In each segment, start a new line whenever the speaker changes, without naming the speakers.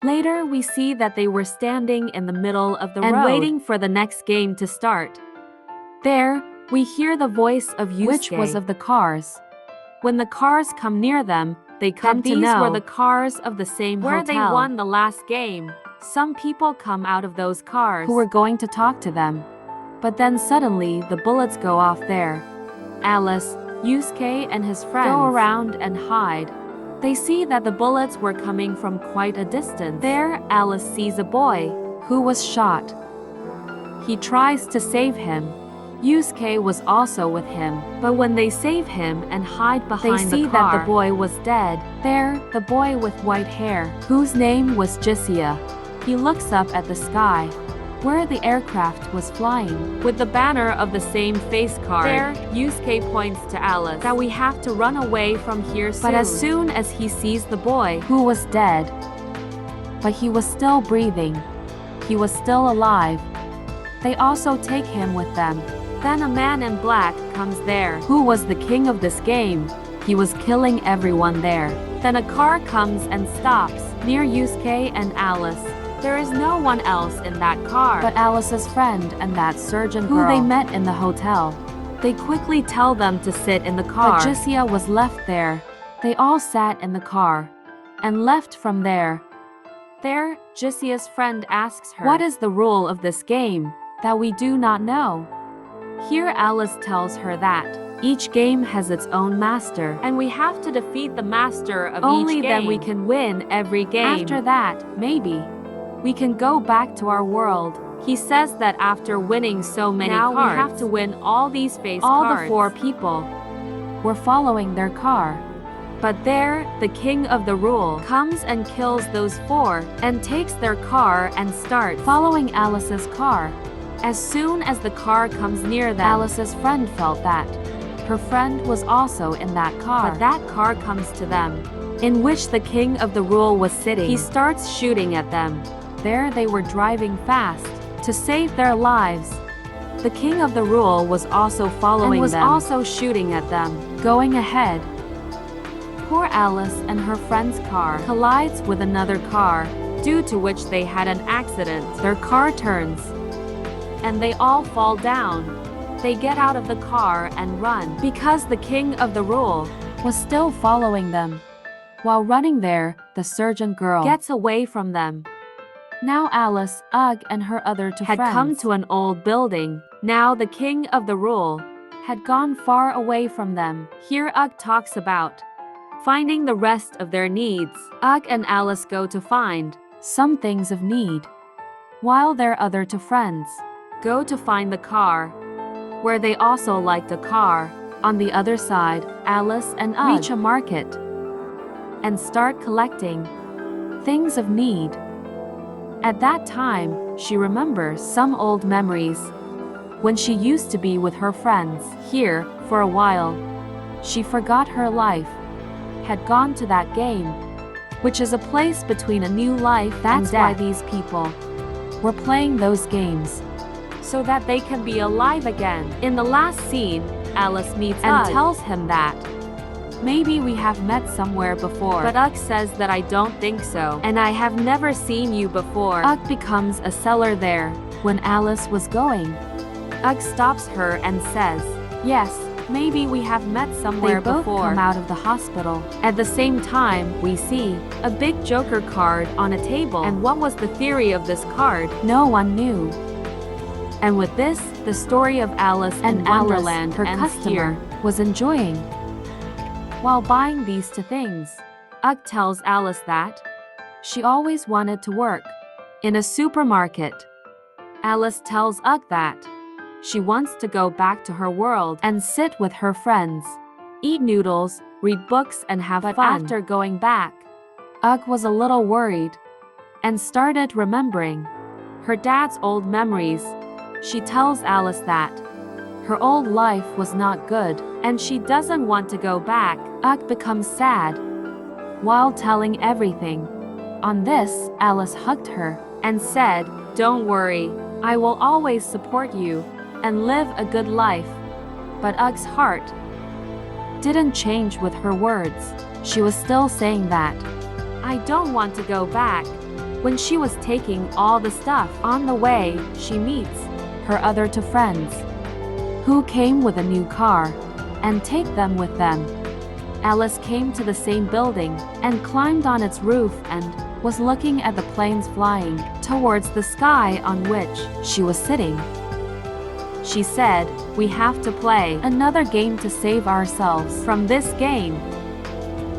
Later, we see that they were standing in the middle of the road
and
waiting for the next game to start. There, we hear the voice of Yusuke,
which was of the cars.
When the cars come near them, they come to know these were the cars of the same
where
hotel
they
won the last game. Some people come out of those cars
who were going to talk to them. But then suddenly the bullets go off there.
Alice, Yusuke, and his friends
go
around and hide. They see that the bullets were coming from quite a distance. There, Alice sees a boy
who was shot.
He tries to save him. Yusuke was also with him, but when they save him and hide behind
they see
the car,
that the boy was dead.
There, the boy with white hair,
whose name was Jisia.
He looks up at the sky,
where the aircraft was flying,
with the banner of the same face card. There, Yusuke points to Alice that we have to run away from here soon.
But as soon as he sees the boy, who was dead, but he was still breathing, he was still alive, they also take him with them.
Then a man in black comes there,
who was the king of this game. He was killing everyone there.
Then a car comes and stops near Yusuke and Alice. There is no one else in that car
but Alice's friend and that surgeon
who
girl
they met in the hotel. They quickly tell them to sit in the car.
But Jisia was left there. They all sat in the car and left from there.
There, Jisia's friend asks her,
"What is the rule of this game that we do not know?"
Here Alice tells her that
each game has its own master,
and we have to defeat the master of
only
each game.
then we can win every game.
After that,
maybe we can go back to our world.
He says that after winning so many
now
cards,
we have to win all these face
all
cards.
The 4 people
were following their car.
But there, the king of the rule comes and kills those 4 and takes their car and starts
following Alice's car.
As soon as the car comes near them,
Alice's friend felt that her friend was also in that car.
But that car comes to them,
in which the king of the rule was sitting.
He starts shooting at them.
There they were driving fast to save their lives. The king of the rule was also following
and was
them,
also shooting at them,
going ahead. Poor Alice and her friend's car collides with another car,
due to which they had an accident.
Their car turns,
and they all fall down. They get out of the car and run,
because the king of the rule was still following them. While running there, the surgeon girl
gets away from them.
Now Alice, Ugg, and her other 2
had
friends
come to an old building. Now the king of the rule
had gone far away from them.
Here Ugg talks about finding the rest of their needs. Ugg and Alice go to find
some things of need, while their other 2 friends
go to find the car, where they also liked a car.
On the other side, Alice and Ugg
reach a market
and start collecting things of need. At that time, she remembers some old memories when she used to be with her friends. Here, for a while, she forgot her life, had gone to that game, which is a place between a new life and death. That's why these people were playing those games,
so that they can be alive again. In the last scene, Alice meets
and
Ugg,
tells him that maybe we have met somewhere before.
But Ugg says that I don't think so, and I have never seen you before.
Ugg becomes a seller there when Alice was going.
Ugg stops her and says,
"Yes, maybe we have met somewhere before." They both come out of the hospital. At the same time, we see
a big Joker card on a table. And what was the theory of this card?
No one knew.
And with this, the story of Alice
and
in Borderland,
her customer, was enjoying. While buying these 2 things,
Ugg tells Alice that
she always wanted to work
in a supermarket. Alice tells Ugg that she wants to go back to her world
and sit with her friends,
eat noodles, read books, and have fun.
After going back, Ugg was a little worried and started remembering her dad's old memories. She tells Alice that her old life was not good,
and she doesn't want to go back.
Ugg becomes sad while telling everything. On this, Alice hugged her
and said, "Don't worry, I will always support you and live a good life." But Ugg's heart
didn't change with her words. She was still saying that,
"I don't want to go back."
When she was taking all the stuff on the way, she meets her other two friends, who came with a new car, and take them with them. Alice came to the same building, and climbed on its roof and was looking at the planes flying towards the sky on which she was sitting. She said, "We have to play another game to save ourselves from this game.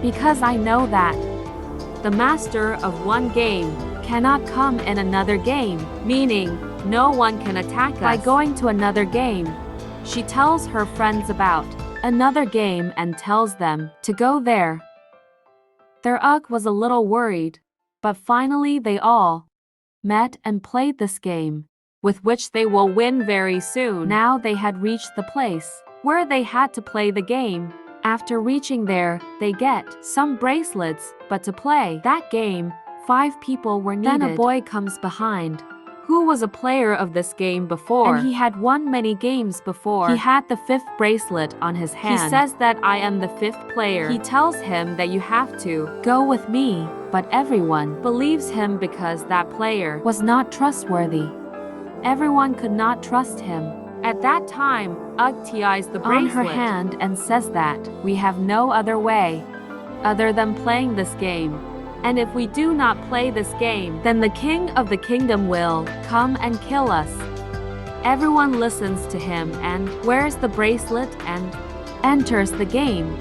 Because I know that the master of one game cannot come in another game, meaning no one can attack us by going to another game." She tells her friends about another game and tells them to go there. Their Ugg was a little worried, but finally they all met and played this game, with which they will win very soon. Now they had reached the place where they had to play the game. After reaching there, they get some bracelets, but to play that game, 5 people were needed. Then a boy comes behind, who was a player of this game before, and he had won many games before. He had the 5th bracelet on his hand. He says that I am the 5th player. He tells him that you have to go with me, but everyone believes him because that player was not trustworthy. Everyone could not trust him. At that time, Ugg ties the bracelet on her hand and says that we have no other way other than playing this game. And if we do not play this game, then the king of the kingdom will come and kill us. Everyone listens to him and wears the bracelet and enters the game.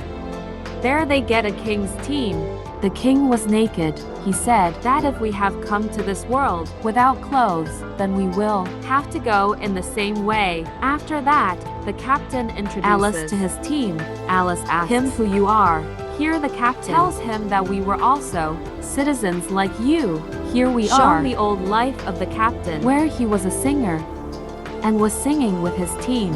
There they get a king's team. The king was naked. He said that if we have come to this world without clothes, then we will have to go in the same way. After that, the captain introduces Alice to his team. Alice asks him who you are. Here the captain tells him that we were also citizens like you. Here we are. Shown the old life of the captain, where he was a singer and was singing with his team.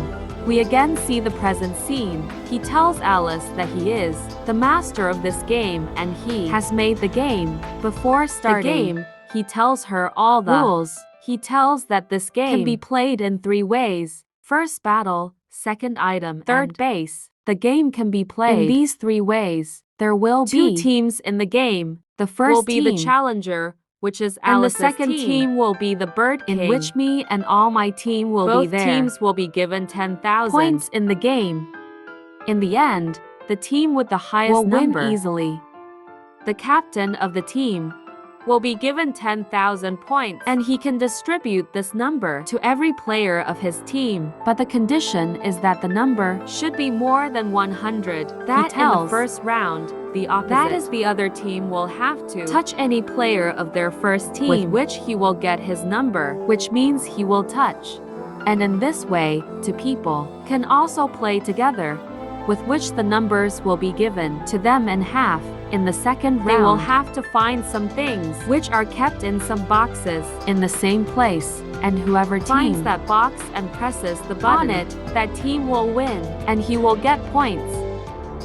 We again see the present scene. He tells Alice that he is the master of this game and he has made the game. Before starting the game, he tells her all the rules. He tells that this game can be played in 3 ways. First battle, second item, third base. The game can be played in these 3 ways. There will be 2 teams in the game. The first will be the challenger, which is Alice's team. And the second team will be the Bird King, in which me and all my team will be there. Both teams will be given 10,000 points in the game. In the end, the team with the highest will number win easily. The captain of the team will be given 10,000 points, and he can distribute this number to every player of his team. But the condition is that the number should be more than 100. That in the first round, the opposite. That is, the other team will have to touch any player of their first team, with which he will get his number, which means he will touch. And in this way, 2 people can also play together, with which the numbers will be given to them in half. In the second round, they will have to find some things which are kept in some boxes in the same place, and whoever finds that box and presses the button on it, that team will win, and he will get points.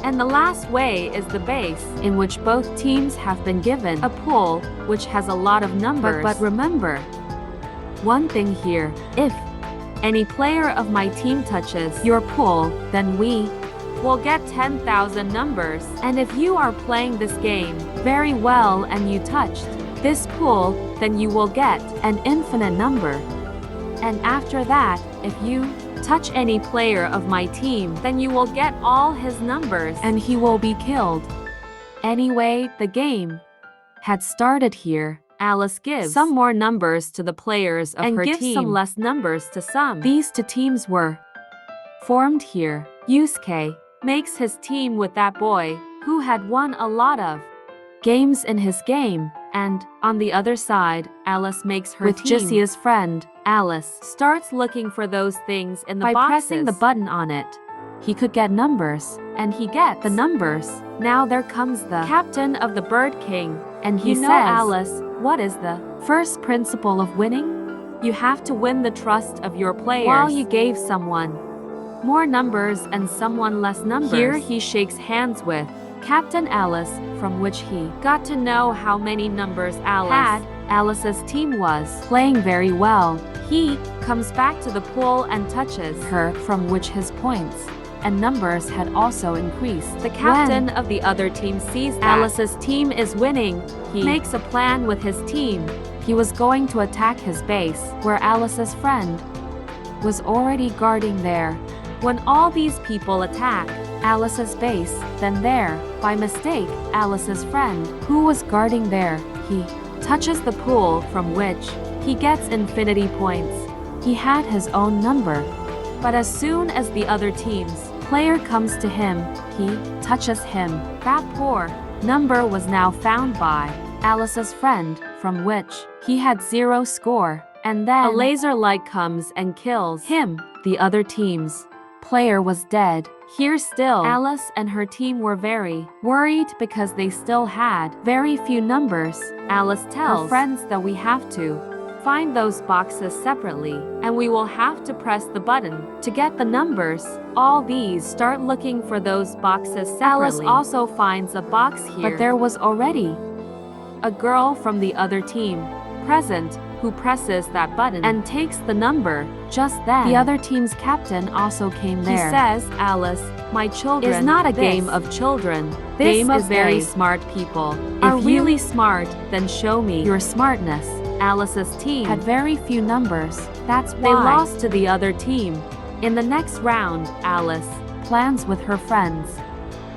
And the last way is the base, in which both teams have been given a pool which has a lot of numbers. But remember one thing here: if any player of my team touches your pool, then we will get 10,000 numbers. And if you are playing this game very well and you touched this pool, then you will get an infinite number. And after that, if you touch any player of my team, then you will get all his numbers and he will be killed. Anyway, the game had started here. Alice gives some more numbers to the players of her team and gives some less numbers to some. These 2 teams were formed here. Yusuke makes his team with that boy who had won a lot of games in his game, and on the other side, Alice makes her with team with Jisia's friend. Alice starts looking for those things in the boxes. By pressing the button on it, he could get numbers, and he gets the numbers. Now there comes the captain of the Bird King, and he says, Alice, what is the first principle of winning? You have to win the trust of your players. While you gave someone more numbers and someone less numbers. Here he shakes hands with Captain Alice, from which he got to know how many numbers Alice had. Alice's team was playing very well. He comes back to the pool and touches her, from which his points and numbers had also increased. The captain of the other team sees that Alice's team is winning. He makes a plan with his team He was going to attack his base, where Alice's friend was already guarding there. When all these people attack Alice's base, then there, by mistake, Alice's friend, who was guarding there, he touches the pool from which he gets infinity points. He had his own number. But as soon as the other team's player comes to him, he touches him. That poor number was now found by Alice's friend, from which he had 0 score. And then a laser light comes and kills him. The other team's player was dead. Here still, Alice and her team were very worried because they still had very few numbers. Alice tells her friends that we have to find those boxes separately, and we will have to press the button to get the numbers. All these start looking for those boxes separately. Alice also finds a box here, but there was already a girl from the other team present who presses that button and takes the number. Just then, the other team's captain also came there. He says, Alice, my children, is not a game of children. This game of very smart people. Are really smart, then show me your smartness. Alice's team had very few numbers. That's why they lost to the other team. In the next round, Alice plans with her friends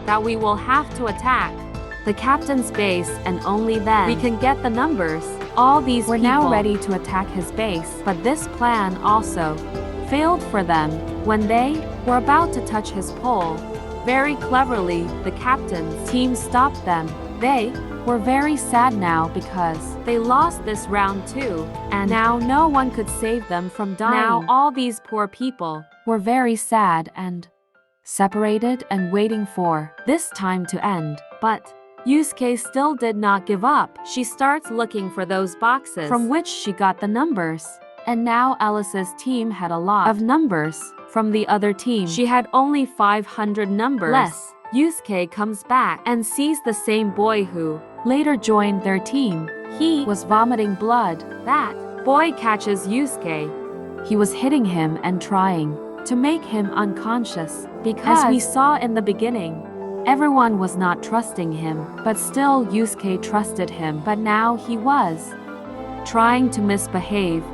that we will have to attack the captain's base, and only then we can get the numbers. All these were now ready to attack his base, but this plan also failed for them. When they were about to touch his pole, very cleverly, the captain's team stopped them. They were very sad now because they lost this round too, and now no one could save them from dying. Now all these poor people were very sad and separated and waiting for this time to end. But Yusuke still did not give up. She starts looking for those boxes from which she got the numbers. And now Alice's team had a lot of numbers from the other team. She had only 500 numbers less. Yusuke comes back and sees the same boy who later joined their team. He was vomiting blood. That boy catches Yusuke. He was hitting him and trying to make him unconscious because, as we saw in the beginning, everyone was not trusting him, but still Yusuke trusted him. But now he was trying to misbehave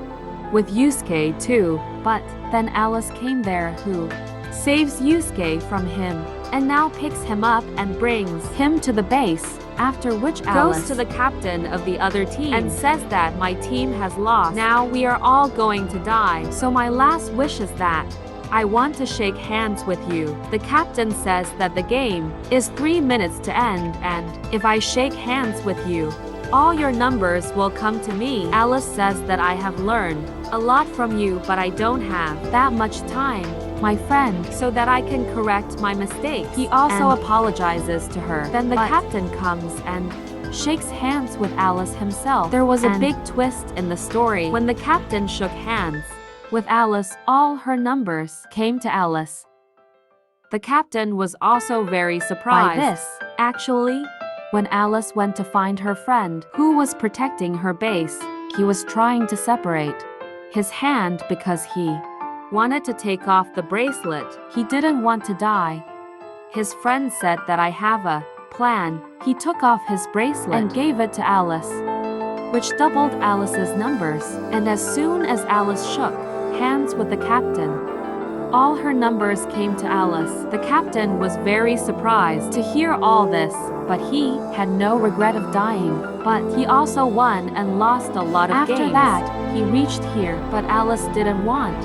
with Yusuke too. But then Alice came there, who saves Yusuke from him and now picks him up and brings him to the base, after which Alice goes to the captain of the other team and says that my team has lost. Now we are all going to die, so my last wish is that I want to shake hands with you. The captain says that the game is 3 minutes to end, and if I shake hands with you, all your numbers will come to me. Alice says that I have learned a lot from you, but I don't have that much time, my friend, so that I can correct my mistakes. He also apologizes to her. Then the captain comes and shakes hands with Alice himself. There was a big twist in the story. When the captain shook hands with Alice, all her numbers came to Alice. The captain was also very surprised by this. Actually, when Alice went to find her friend, who was protecting her base, he was trying to separate his hand because he wanted to take off the bracelet. He didn't want to die. His friend said that I have a plan. He took off his bracelet and gave it to Alice, which doubled Alice's numbers. And as soon as Alice shook hands with the captain, all her numbers came to Alice. The captain was very surprised to hear all this, but he had no regret of dying. But he also won and lost a lot of games. After that, he reached here, but Alice didn't want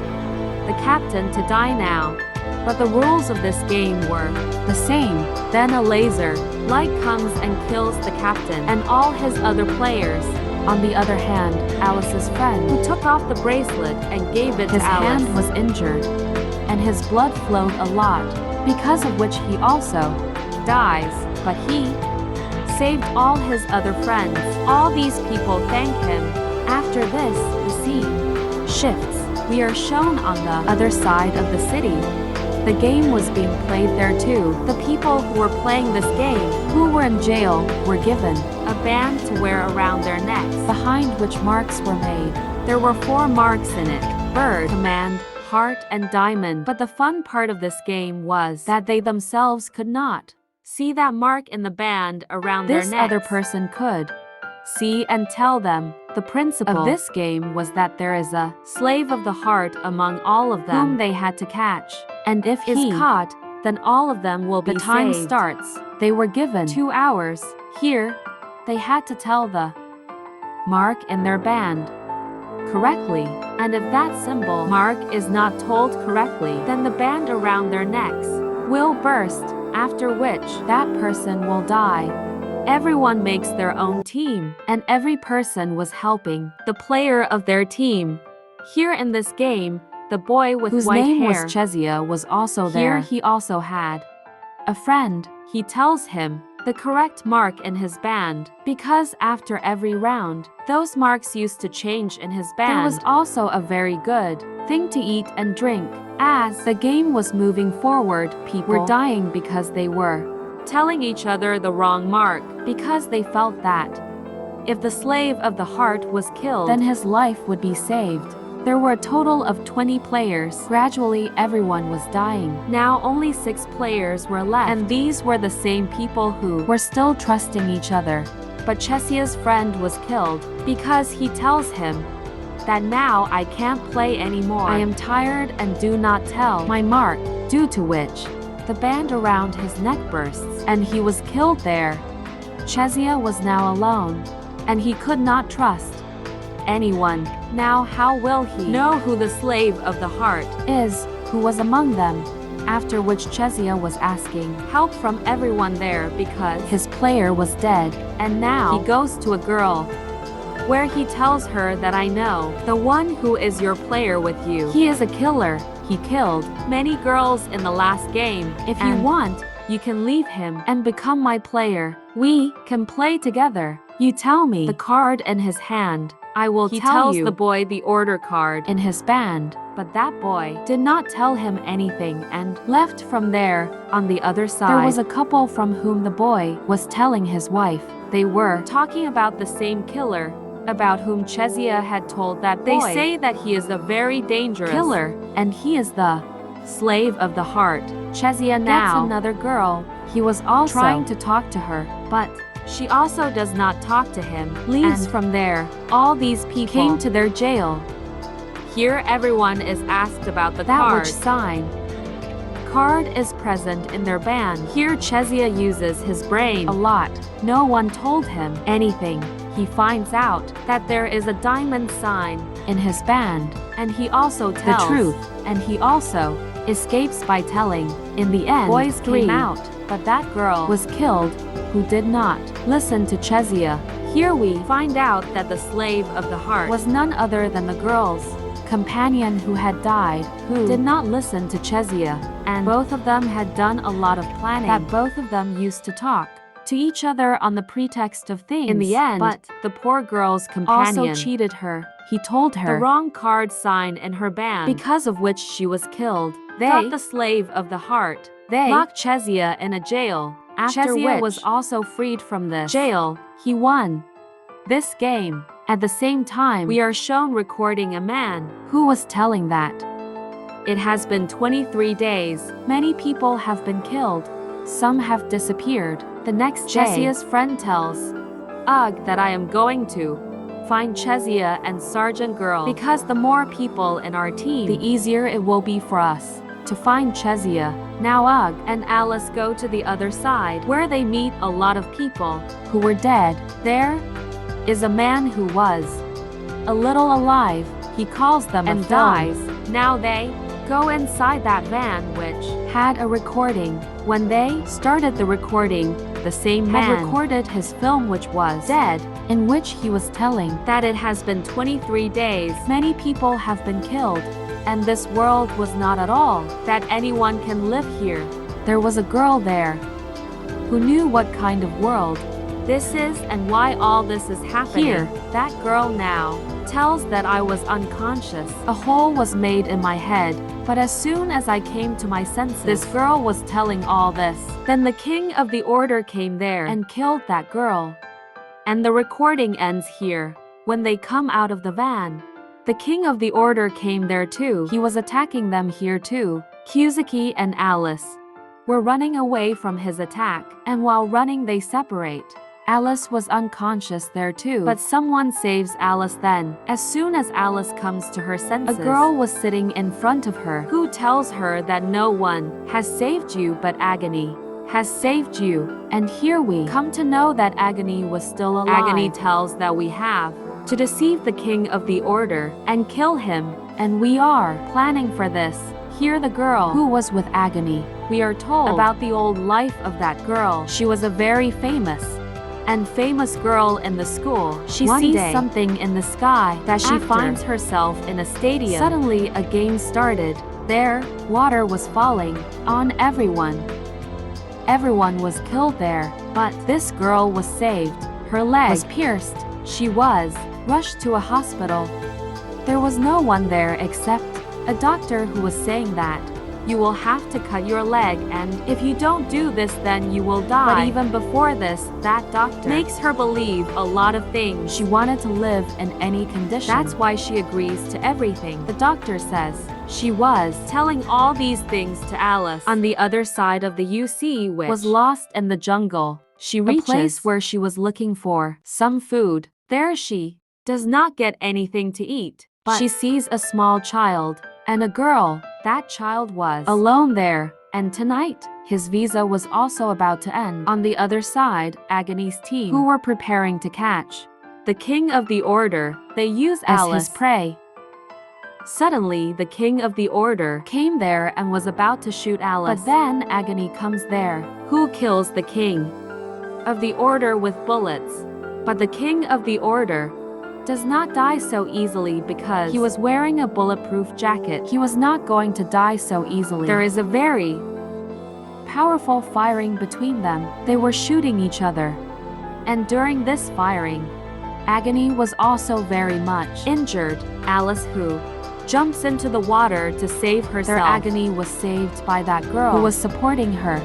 the captain to die now. But the rules of this game were the same. Then a laser light comes and kills the captain and all his other players. On the other hand, Alice's friend, who took off the bracelet and gave it to Alice, his hand was injured, and his blood flowed a lot, because of which he also dies. But he saved all his other friends. All these people thank him. After this, the scene shifts. We are shown on the other side of the city. The game was being played there too. The people who were playing this game, who were in jail, were given a band to wear around their necks, behind which marks were made. There were 4 marks in it: bird, command, heart, and diamond. But the fun part of this game was that they themselves could not see that mark in the band around their necks. This other person could see and tell them The principle of this game was that there is a slave of the heart among all of them whom they had to catch. And if he is caught, then all of them will be saved. The time starts. They were given 2 hours. Here, they had to tell the mark in their band correctly. And if that symbol mark is not told correctly, then the band around their necks will burst, after which that person will die. Everyone makes their own team, and every person was helping the player of their team. Here in this game, the boy with whose white name hair was Chezia was also there. Here he also had a friend. He tells him the correct mark in his band, because after every round, those marks used to change in his band. There was also a very good thing to eat and drink. As the game was moving forward, people were dying because they were telling each other the wrong mark, because they felt that if the slave of the heart was killed, then his life would be saved. There were a total of 20 players. Gradually, everyone was dying. Now only 6 players were left, and these were the same people who were still trusting each other. But Chezia's friend was killed, because he tells him that now I can't play anymore. I am tired and do not tell my mark, due to which the band around his neck bursts, and he was killed there. Chezia was now alone, and he could not trust anyone. Now how will he know who the slave of the heart is, who was among them? After which Chezia was asking help from everyone there because his player was dead, and now he goes to a girl where he tells her that I know the one who is your player with you. He is a killer. He killed many girls in the last game. If you want, you can leave him and become my player. We can play together. You tell me the card in his hand. I will tell you. The boy the order card in his band. But that boy did not tell him anything and left from there. On the other side, there was a couple from whom the boy was telling his wife. They were talking about the same killer, about whom Chezia had told that boy. They say that he is a very dangerous killer, and he is the slave of the heart. Chezia now gets another girl. He was also trying to talk to her, but she also does not talk to him. Leaves from there. All these people came to their jail. Here everyone is asked about the card. Which sign card is present in their band. Here Chezia uses his brain a lot. No one told him anything. He finds out that there is a diamond sign in his band, and he also tells the truth, and he also escapes by telling. In the end, boys came out, but that girl was killed who did not listen to Chezia. Here we find out that the slave of the heart was none other than the girl's companion who had died, who did not listen to Chezia, and both of them had done a lot of planning, that both of them used to talk to each other on the pretext of things. In the end, but the poor girl's companion also cheated her. He told her the wrong card sign in her band, because of which she was killed. They got the slave of the heart. They locked Chezia in a jail. After Chezia was also freed from this jail. He won this game. At the same time, we are shown recording a man who was telling that it has been 23 days. Many people have been killed. Some have disappeared. The next day, Chezia's friend tells Ugg that I am going to find Chezia and Sergeant Girl, because the more people in our team, the easier it will be for us to find Chezia. Now Ugg and Alice go to the other side, where they meet a lot of people who were dead. There is a man who was a little alive. He calls them and dies. Now they go inside that van which had a recording. When they started the recording, the same man had recorded his film which was dead, in which he was telling that it has been 23 days. Many people have been killed, and this world was not at all that anyone can live here. There was a girl there who knew what kind of world this is and why all this is happening. Here, that girl now tells that I was unconscious. A hole was made in my head, but as soon as I came to my senses, this girl was telling all this. Then the king of the order came there and killed that girl. And the recording ends here. When they come out of the van, the king of the order came there too. He was attacking them here too. Kyuzuki and Alice were running away from his attack, and while running they separate. Alice was unconscious there too, but someone saves Alice then. As soon as Alice comes to her senses, a girl was sitting in front of her who tells her that no one has saved you but Agony has saved you. And here we come to know that Agony was still alive. Agony tells that we have to deceive the king of the order and kill him, and we are planning for this. Here the girl who was with Agony. We are told about the old life of that girl. She was a very famous girl in the school. She sees something in the sky that she finds herself in a stadium. Suddenly a game started. There, water was falling on everyone. Everyone was killed there, but this girl was saved. Her leg was pierced. She was rushed to a hospital. There was no one there except a doctor who was saying that you will have to cut your leg, and if you don't do this then you will die. But even before this, that doctor makes her believe a lot of things. She wanted to live in any condition. That's why she agrees to everything the doctor says. She was telling all these things to Alice. On the other side of the UC, which was lost in the jungle. She reaches a place where she was looking for some food. There she does not get anything to eat, but she sees a small child and a girl. That child was alone there, and tonight, his visa was also about to end. On the other side, Agony's team, who were preparing to catch the king of the order, they use Alice as his prey. Suddenly, the king of the order came there and was about to shoot Alice. But then Agony comes there, who kills the king of the order with bullets. But the king of the order does not die so easily because he was wearing a bulletproof jacket. He was not going to die so easily. There is a very powerful firing between them. They were shooting each other. And during this firing, Agony was also very much injured. Alice, who jumps into the water to save herself. Their Agony was saved by that girl who was supporting her.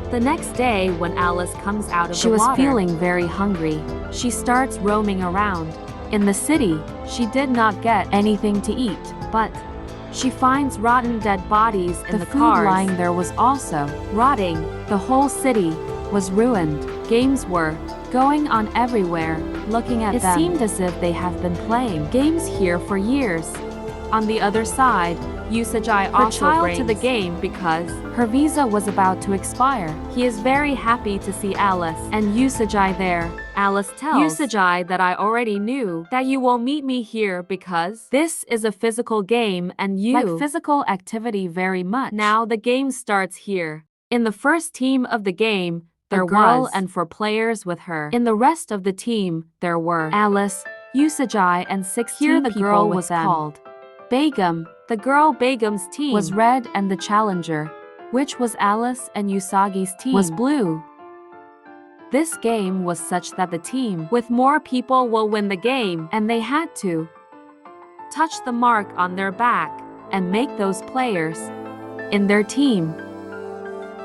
The next day, when Alice comes out of the water, she was feeling very hungry. She starts roaming around. In the city, she did not get anything to eat, but she finds rotten dead bodies in the cars. The food lying there was also rotting. The whole city was ruined. Games were going on everywhere. Looking at them, it seemed as if they have been playing games here for years. On the other side, Usagi also brings to the game because her visa was about to expire. He is very happy to see Alice and Usagi there. Alice tells Usagi that I already knew that you will meet me here because this is a physical game and you like physical activity very much. Now the game starts here. In the first team of the game, there was and 4 players with her. In the rest of the team, there were Alice, Usagi, and 16 here the girl was called Begum. The girl Begum's team was red and the challenger, which was Alice and Usagi's team, was blue. This game was such that the team with more people will win the game, and they had to touch the mark on their back and make those players in their team.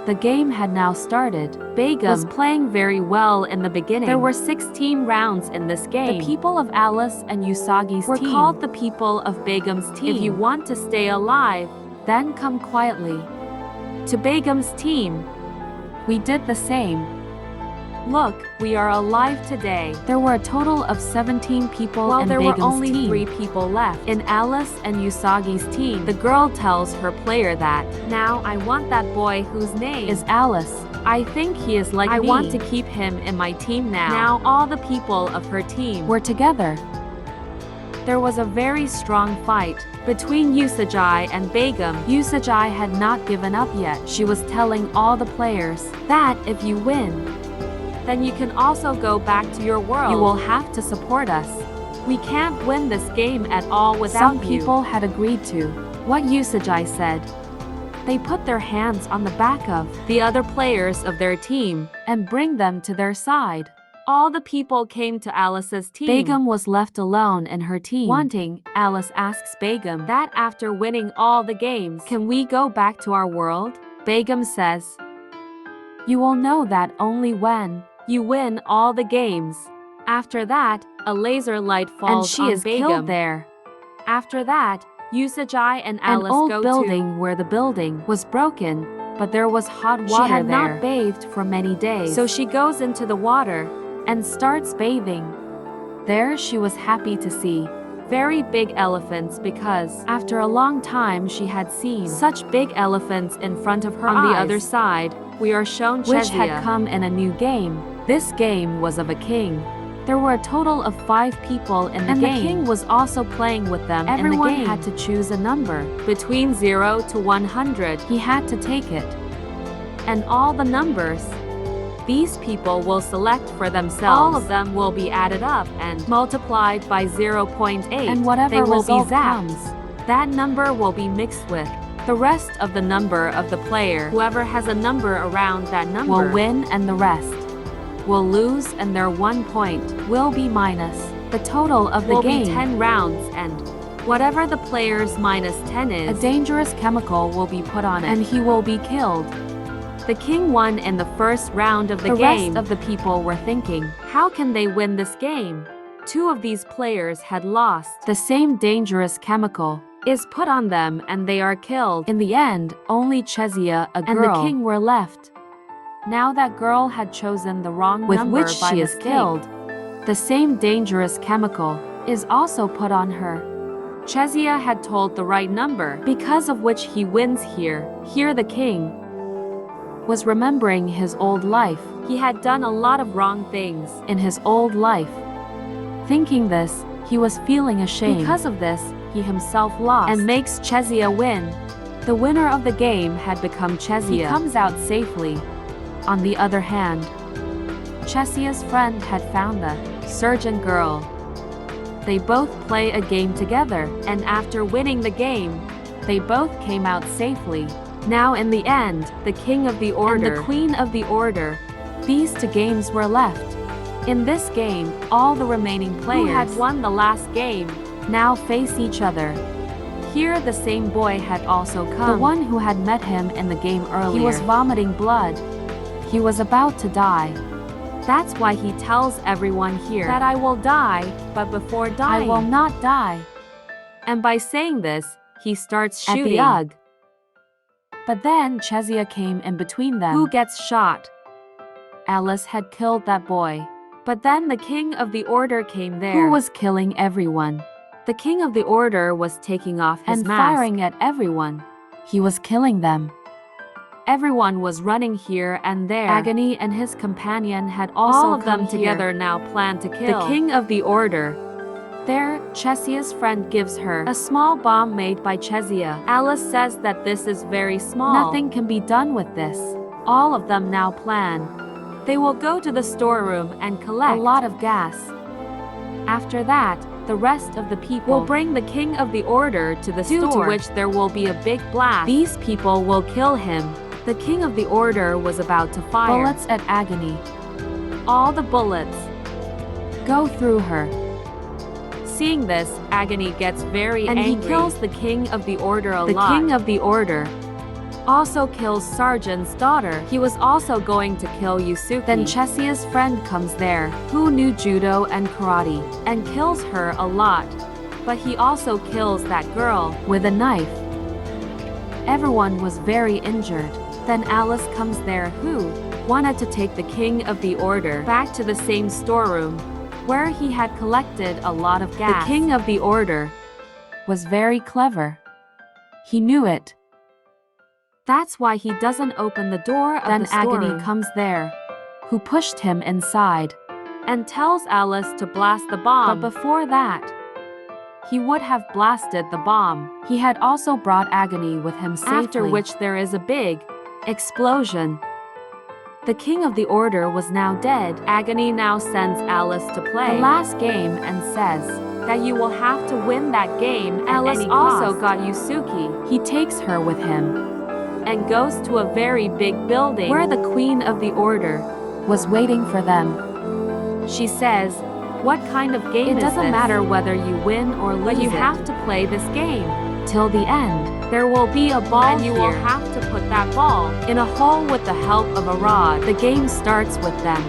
The game had now started. Begum was playing very well in the beginning. There were 16 rounds in this game. The people of Alice and Usagi's team were called the people of Begum's team. If you want to stay alive, then come quietly to Begum's team. We did the same. Look, we are alive today. There were a total of 17 people in Begum's team. There were only 3 people left. In Alice and Usagi's team, the girl tells her player that, now I want that boy whose name is Alice. I think he is like me. I want to keep him in my team now. Now all the people of her team were together. There was a very strong fight between Usagi and Begum. Usagi had not given up yet. She was telling all the players that if you win, then you can also go back to your world. You will have to support us. We can't win this game at all without you. Some people had agreed to what Usagi said. They put their hands on the back of the other players of their team and bring them to their side. All the people came to Alice's team. Begum was left alone in her team. Wanting, Alice asks Begum that after winning all the games, can we go back to our world? Begum says, you will know that only when you win all the games. After that, a laser light falls and she is Begum. Killed there. After that, Usagi and Alice go to an old building where the building was broken, but there was hot water there. She had not bathed for many days, so she goes into the water and starts bathing. There she was happy to see very big elephants because after a long time she had seen such big elephants in front of her eyes.
On the other side, we are shown
which
Chezia.
had come in a new game. This game was of a king. There were a total of 5 people in the
And
game.
the king
was also playing with them.
Everyone
in the game.
had
to choose a number.
Between 0 to 100.
He had to take it.
And all the numbers these people will select for themselves. All of them will be added up and multiplied by 0.8.
And whatever
they will
result
be zapped.
comes,
That number will be mixed with the rest of the number of the player. Whoever has a number around that number
will win and the rest will lose, and their 1 point will be minus the total of the
will
game.
be 10 rounds, and whatever the player's minus 10 is,
a dangerous chemical will be put on it, and he will be killed.
The king won in the first round of the game.
The rest of the people were thinking,
how can they win this game? 2 of these players had lost.
the same dangerous chemical
Is put on them and they are killed.
in the end. Only Chezia, a
And
girl,
the king
were left. Now that girl had chosen the wrong
with
number
which
by
she is
mistake.
killed.
The same dangerous chemical is also put on her,
Chezia had told the right number, because of which he wins here. Here the king
was remembering his old life.
He had done a lot of wrong things.
In his old life. Thinking this, he was feeling ashamed.
Because of this, he himself lost
and
and makes Chezia win.
the winner of the game had become Chezia.
He comes out safely.
On the other hand, Chezia's friend had found the surgeon girl. They both play a game together,
And after winning the game,
they both came out safely.
now in the end, the king of the order
And the queen of the order. These 2 games were left.
in this game, all the remaining players
Who had
won the last game.
Now face each other.
Here the same boy had also come.
The one who had met him in the game earlier.
He was
vomiting blood. He was about to die.
That's why he tells everyone here that I will die, but before
I
dying,
will not die.
And by saying this, he starts
At
shooting.
the UG. But then Chezia came in between them.
Who gets shot?
Alice had killed that boy.
But then the king of the order came there.
Who was killing everyone
The king of the order was taking off his
and
mask.
firing at everyone. He was killing them.
Everyone was running here and there.
Agony and his companion had also
All of them
come
together
here.
now plan to kill
The king
of the order.
There, Chezia's friend gives her
A small bomb made by Chezia. Alice says that this is very small.
Nothing can be done with this.
All of them now plan. They will go to the storeroom and collect
A lot of gas. After that, the rest of the people
will bring the king of the order to the
Due
store,
to
which there will be a big blast. These people will kill him. The king of the order was about to fire.
bullets at Agony
All the bullets.
go through her.
Seeing this, Agony gets very
And
angry.
he
kills the king of the order a
The
lot.
king of the order
also kills Sergeant's daughter. He was also going to kill Yusuke.
Then Chezia's friend comes there, who knew judo and karate,
and kills her a lot. But he also kills that girl.
with a knife. Everyone was very injured. Then Alice comes there, who
Wanted to take the king of the order back to the same storeroom where he had collected a lot of gas.
The king of the order was very clever. He knew it.
That's why he doesn't open the door of
Then
the storeroom.
Agony comes there, who pushed him inside.
And tells Alice to blast the bomb.
But before that, he would have blasted the bomb. He had also brought Agony with him safely.
After which there is a big
explosion. The king of the order was now dead.
Agony now sends Alice to play
The last game and says
that you will have to win that game.
Alice
Alice
also
also got Yusuke
he takes her with him,
and goes to a very big building
where the queen of the order was waiting for them.
she says, "What kind of game
It
is
doesn't
this?
matter whether you win or lose
But you
it.
have to play this game.
Till the end.
There will be a ball
And
you
here.
will have to put that ball in a hole with the help of a rod.
The game starts with them.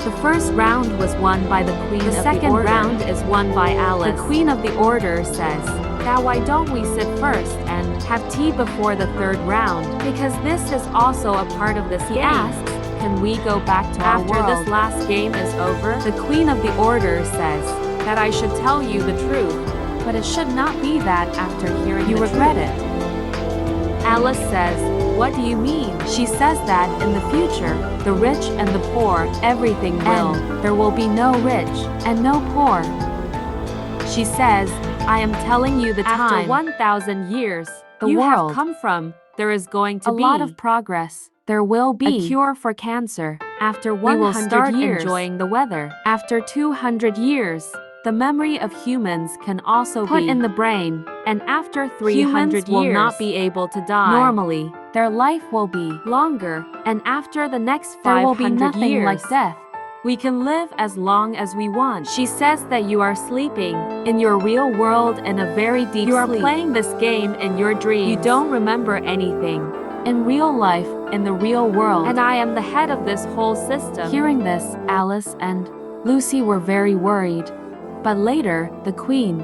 The first round was won by the queen
The
of
second
the order.
round
is won by Alice.
The queen of the order says,
Now why don't we sit first and have tea before the third round? Because this is also a part of this
he
game.
asks, can we go back to our world?
After this last game is over,
The Queen of the Order says,
that I should tell you the truth.
but it should not be that after hearing
You
the
regret
truth.
it.
Alice says, what do you mean? She says that in the future, the rich and the poor, everything will. There will be no rich and no poor. She says, I am telling you the
After
time.
1,000 years,
The
you
world.
have come from, there is going to
A
be
lot of progress. There will be
a
cure for cancer. After
We will
100
start
years,
enjoying the weather.
After 200 years, the memory of humans can also
Put
be
in
the brain.
And after 300
Humans will
years,
not be
able to die.
Normally, their life will be
Longer. And after the next 500
there will be nothing
years,
like death.
we can live as long as we want.
She says that you are sleeping in your real world in a very deep
You are
sleep.
playing this game in your dreams.
You don't remember anything. In real life, in the real world.
And I am the head of this whole system.
Hearing this, Alice and Lucy were very worried. But later, the queen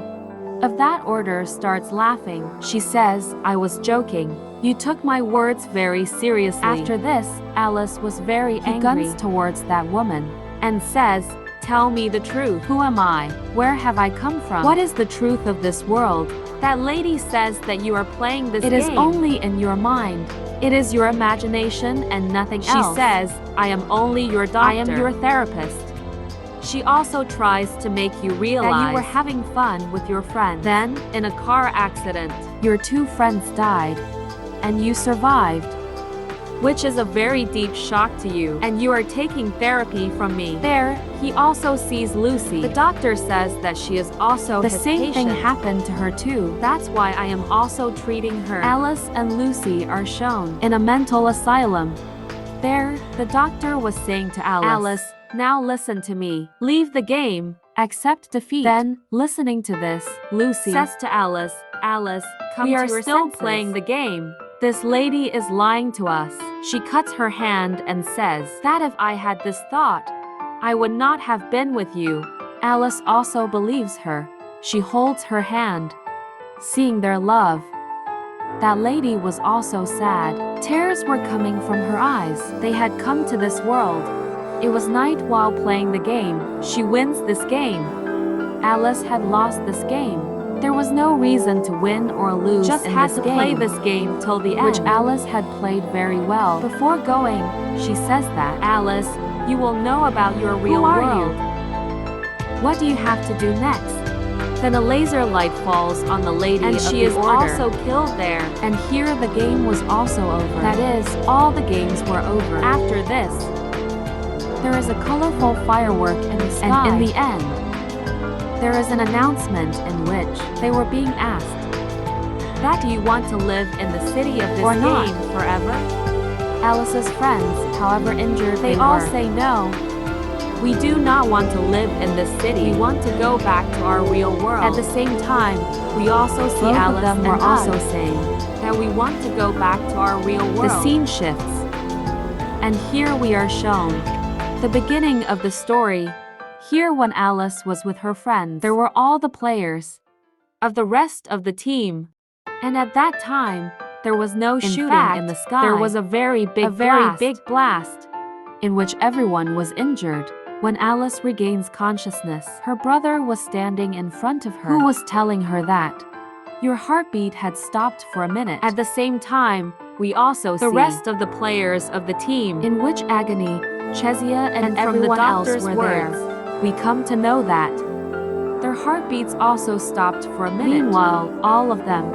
of that order starts laughing. She says, I was joking. You took my words very seriously. After this, Alice was very angry. He guns towards that woman
and says, tell me the truth.
Who am I? Where have I come from? What is the truth of this world?
That lady says that you are playing this
It
game.
is only in your mind. It is your imagination and nothing else.
She says, I am only your doctor.
I am your therapist.
She also tries to make you realize
that you were having fun with your friends.
Then, in a car accident,
your two friends died, and you survived.
Which is a very deep shock to you, and you are taking therapy from me. There, he also sees Lucy. The doctor says that she is also
The
his
same thing
patient.
happened to her too.
That's why I am also treating her.
Alice and Lucy are shown in a mental asylum. There, the doctor was saying to Alice,
now listen to me. Leave the game.
Accept defeat. Then, listening to this, Lucy
says to Alice, Alice, come
we
to
are
your
still
senses.
playing the game. This lady is lying to us. She cuts her hand and says, that if I had this thought, I would not have been with you. Alice also believes her. She holds her hand, seeing their love. That lady was also sad. Tears were coming from her eyes. They had come to this world. It was night while playing the game. She wins this game. Alice had lost this game. There was no reason to win or lose
Just
in
had
this
to
game,
play this game till the end.
which Alice had played very well. Before going, she says that,
Alice, you will know about your real
Who are
world.
What do you have to do next?
Then a laser light falls on the lady
And
of
she
the
is
order.
also killed there. And here the game was also over. That is, all the games were over.
After this,
there is a colorful firework in the sky. And in the end, there is an announcement in which they were being asked,
that do you want to live in the city of this
Or not.
game forever?
Alice's friends, however injured
They
they
all
were,
say no. We do not want to live in this city. We want to go back to our real world.
at the same time,
we also see
both
Alice
of them
and
were also
us,
saying,
that we want to go back to our real world.
the scene shifts. And here we are shown the beginning of the story. Here when Alice was with her friends, there were all the players of the rest of the team. And at that time, there was no shooting
fact,
in the sky.
there was a very big
blast in which everyone was injured. When Alice regains consciousness, her brother was standing in front of her, who was telling her that your heartbeat had stopped for a minute.
At the same time, we also see
the rest
of the players of the team.
in which agony Chezia and
from the
everyone else
doctor's
were
words,
there. We come to know that their heartbeats also stopped for a minute. Meanwhile, all of them